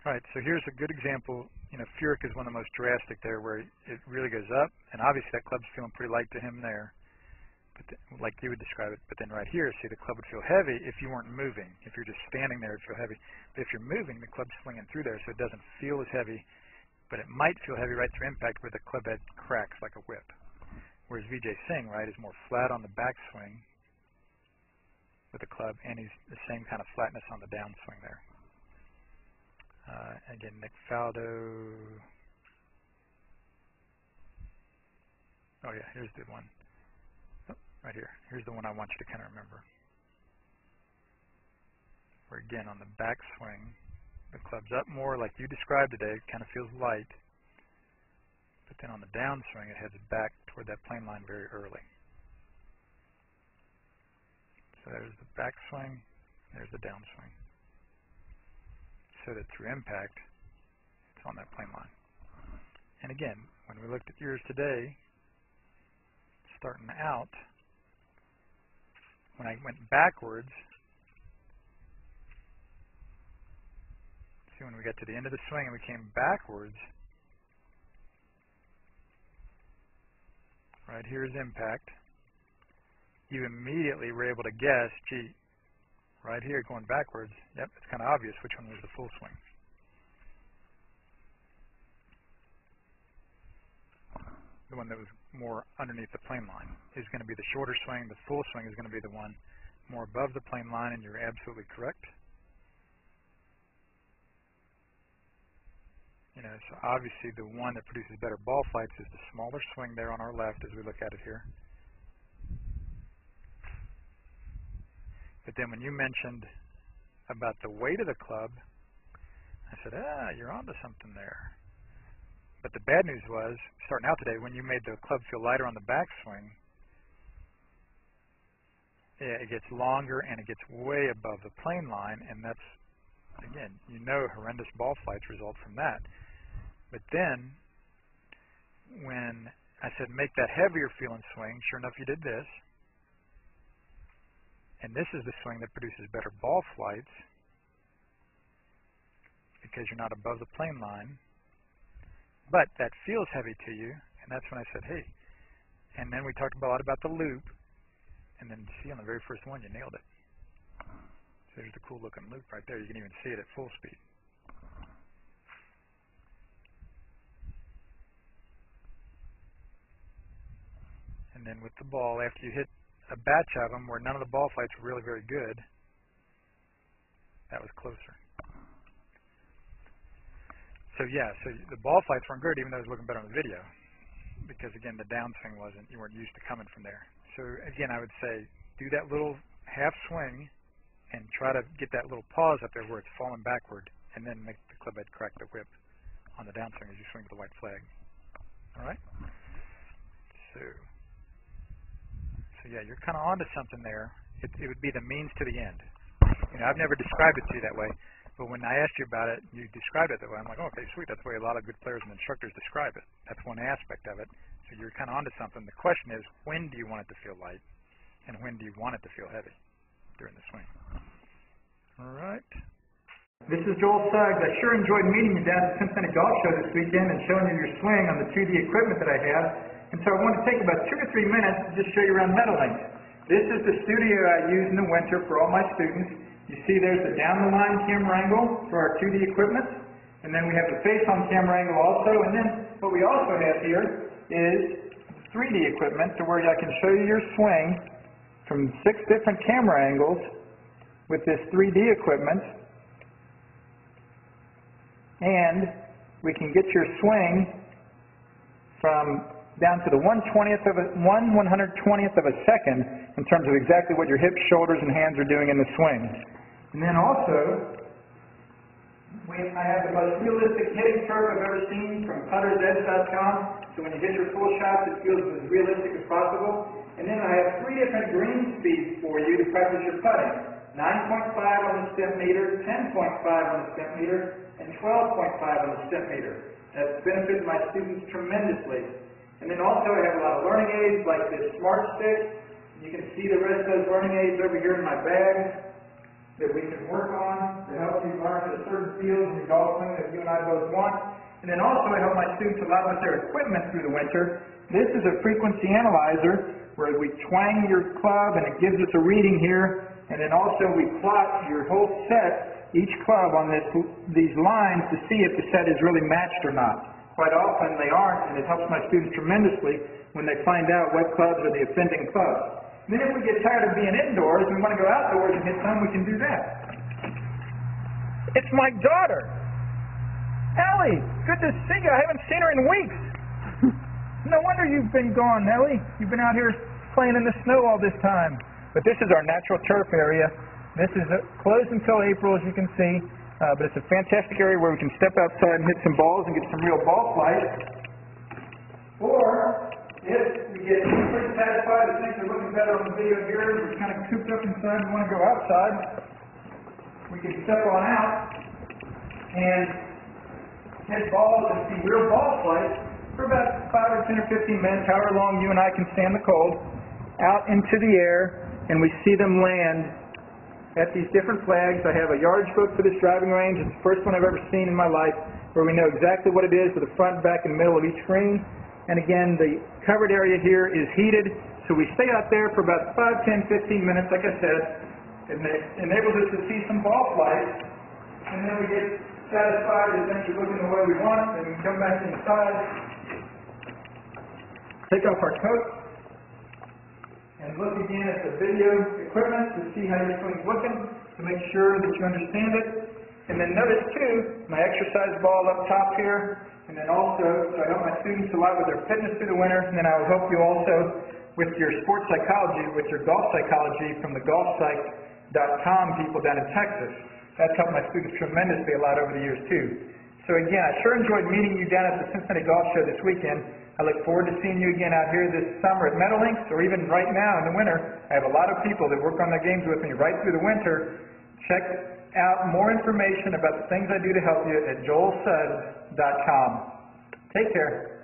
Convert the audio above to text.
Right, so here's a good example. Furyk is one of the most drastic there, where it really goes up, and obviously that club's feeling pretty light to him there, but like you would describe it. But then right here, see, the club would feel heavy if you weren't moving. If you're just standing there, it'd feel heavy. But if you're moving, the club's swinging through there, so it doesn't feel as heavy, but it might feel heavy right through impact where the club head cracks like a whip. Whereas Vijay Singh, right, is more flat on the backswing with the club, and he's the same kind of flatness on the downswing there. Again, Nick Faldo. Oh yeah, here's the one. Oh, right here. Here's the one I want you to kind of remember. Where again, on the backswing, the club's up more like you described today. It kind of feels light. But then on the downswing, it heads back toward that plane line very early. So there's the backswing. There's the downswing. So that through impact, it's on that plane line. And again, when we looked at yours today, starting out, when I went backwards, see, when we got to the end of the swing and we came backwards, right here is impact. You immediately were able to guess, gee, right here going backwards, yep, it's kind of obvious which one was the full swing. The one that was more underneath the plane line is going to be the shorter swing. The full swing is going to be the one more above the plane line, and you're absolutely correct. So obviously the one that produces better ball flights is the smaller swing there on our left as we look at it here. But then when you mentioned about the weight of the club, I said, you're onto something there. But the bad news was, starting out today, when you made the club feel lighter on the backswing, it gets longer and it gets way above the plane line, and that's, again, horrendous ball flights result from that. But then, when I said make that heavier feeling swing, sure enough you did this. And this is the swing that produces better ball flights because you're not above the plane line. But that feels heavy to you, and that's when I said, hey. And then we talked a lot about the loop, and then see on the very first one, you nailed it. So there's the cool looking loop right there. You can even see it at full speed. And then with the ball, after you hit a batch of them where none of the ball flights were really very good, that was closer. So yeah, so the ball flights weren't good even though it was looking better on the video, because again the downswing you weren't used to coming from there. So again, I would say do that little half swing and try to get that little pause up there where it's falling backward, and then make the club head crack the whip on the downswing as you swing to the white flag. All right. So yeah, you're kind of onto something there. It would be the means to the end. I've never described it to you that way, but when I asked you about it, you described it that way. I'm like, oh, okay, sweet. That's the way a lot of good players and instructors describe it. That's one aspect of it. So you're kind of onto something. The question is, when do you want it to feel light, and when do you want it to feel heavy during the swing? All right. This is Joel Suggs. I sure enjoyed meeting you down at the Cincinnati Golf Show this weekend and showing you your swing on the 2D equipment that I have. And so I want to take about 2 or 3 minutes to just show you around Meadowlink. This is the studio I use in the winter for all my students. You see there's the down-the-line camera angle for our 2D equipment. And then we have the face-on camera angle also. And then what we also have here is 3D equipment to where I can show you your swing from 6 different camera angles with this 3D equipment. And we can get your swing from down to the 1/120th of a second in terms of exactly what your hips, shoulders, and hands are doing in the swing. And then also, I have the most realistic hitting curve I've ever seen from puttersedge.com. So when you hit your full shots, it feels as realistic as possible. And then I have 3 different green speeds for you to practice your putting. 9.5 on the step meter, 10.5 on the step meter, and 12.5 on the step meter. That's benefited my students tremendously. And then also I have a lot of learning aids like this Smart Stick. You can see the rest of those learning aids over here in my bag. that we can work on to help you learn the certain fields in your golf swing that you and I both want. And then also I help my students a lot with their equipment through the winter. This is a frequency analyzer where we twang your club and it gives us a reading here. And then also we plot your whole set, each club on these lines to see if the set is really matched or not. Quite often they aren't, and it helps my students tremendously when they find out what clubs are the offending clubs. Then if we get tired of being indoors and we want to go outdoors and hit some, we can do that. It's my daughter. Ellie, good to see you. I haven't seen her in weeks. No wonder you've been gone, Ellie. You've been out here playing in the snow all this time. But this is our natural turf area. This is closed until April, as you can see. But it's a fantastic area where we can step outside and hit some balls and get some real ball flight. Or if we get pretty satisfied and things are looking better on the video here, we're kind of cooped up inside and want to go outside, we can step on out and hit balls and see real ball flight for about 5 or 10 or 15 minutes, however long you and I can stand the cold, out into the air, and we see them land at these different flags. I have a yardage book for this driving range. It's the first one I've ever seen in my life where we know exactly what it is with the front, back, and middle of each green. And again, the covered area here is heated, so we stay out there for about 5, 10, 15 minutes, like I said, and it enables us to see some ball flight, and then we get satisfied that things are looking the way we want, and we come back inside, take off our coat, and look again at the video equipment to see how your swing's looking, to make sure that you understand it. And then notice too, my exercise ball up top here, and then also, so I help my students a lot with their fitness through the winter, and then I will help you also with your sports psychology, with your golf psychology from the golfpsych.com people down in Texas. That's helped my students tremendously a lot over the years too. So again, I sure enjoyed meeting you down at the Cincinnati Golf Show this weekend. I look forward to seeing you again out here this summer at Meadowlinks, or even right now in the winter. I have a lot of people that work on their games with me right through the winter. Check out more information about the things I do to help you at joelsuggs.com. Take care.